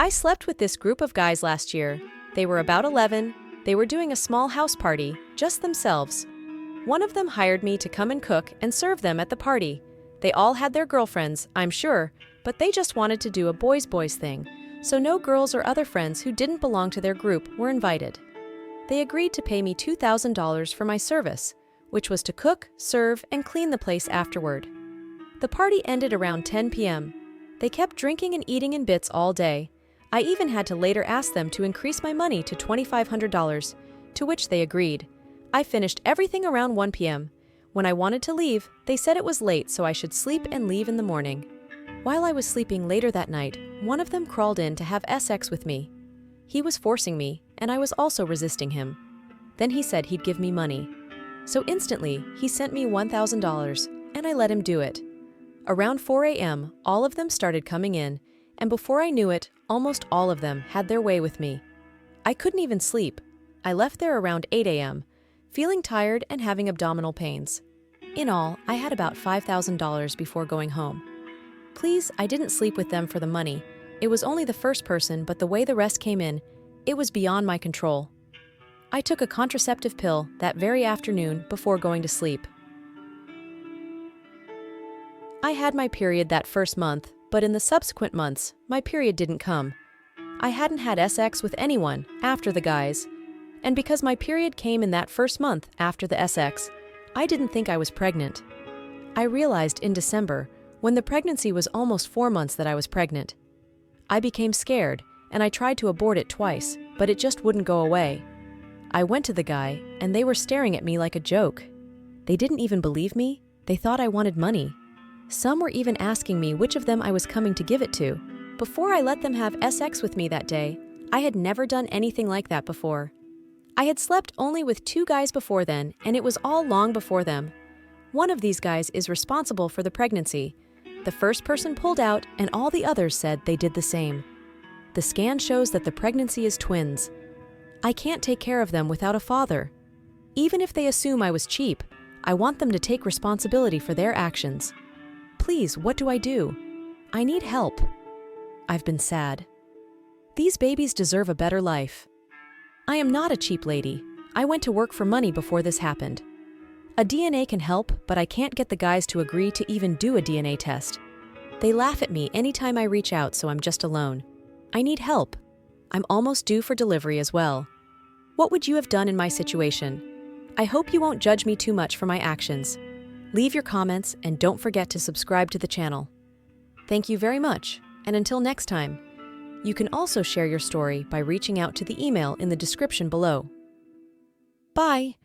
I slept with this group of guys last year. They were about 11. They were doing a small house party, just themselves. One of them hired me to come and cook and serve them at the party. They all had their girlfriends, I'm sure, but they just wanted to do a boys thing, so no girls or other friends who didn't belong to their group were invited. They agreed to pay me $2,000 for my service, which was to cook, serve, and clean the place afterward. The party ended around 10 p.m. They kept drinking and eating in bits all day. I even had to later ask them to increase my money to $2,500, to which they agreed. I finished everything around 1 p.m. When I wanted to leave, they said it was late so I should sleep and leave in the morning. While I was sleeping later that night, one of them crawled in to have sex with me. He was forcing me, and I was also resisting him. Then he said he'd give me money. So instantly, he sent me $1,000, and I let him do it. Around 4 a.m., all of them started coming in, and before I knew it, almost all of them had their way with me. I couldn't even sleep. I left there around 8 a.m., feeling tired and having abdominal pains. In all, I had about $5,000 before going home. Please, I didn't sleep with them for the money. It was only the first person, but the way the rest came in, it was beyond my control. I took a contraceptive pill that very afternoon before going to sleep. I had my period that first month, but in the subsequent months, my period didn't come. I hadn't had sex with anyone after the guys, and because my period came in that first month after the sex, I didn't think I was pregnant. I realized in December, when the pregnancy was almost 4 months, that I was pregnant. I became scared, and I tried to abort it twice, but it just wouldn't go away. I went to the guy, and they were staring at me like a joke. They didn't even believe me. They thought I wanted money. Some were even asking me which of them I was coming to give it to. Before I let them have sex with me that day, I had never done anything like that before. I had slept only with 2 guys before then, and it was all long before them. One of these guys is responsible for the pregnancy. The first person pulled out, and all the others said they did the same. The scan shows that the pregnancy is twins. I can't take care of them without a father. Even if they assume I was cheap, I want them to take responsibility for their actions. Please, what do I do? I need help. I've been sad. These babies deserve a better life. I am not a cheap lady. I went to work for money before this happened. A DNA can help, but I can't get the guys to agree to even do a DNA test. They laugh at me anytime I reach out, so I'm just alone. I need help. I'm almost due for delivery as well. What would you have done in my situation? I hope you won't judge me too much for my actions. Leave your comments and don't forget to subscribe to the channel. Thank you very much, and until next time. You can also share your story by reaching out to the email in the description below. Bye!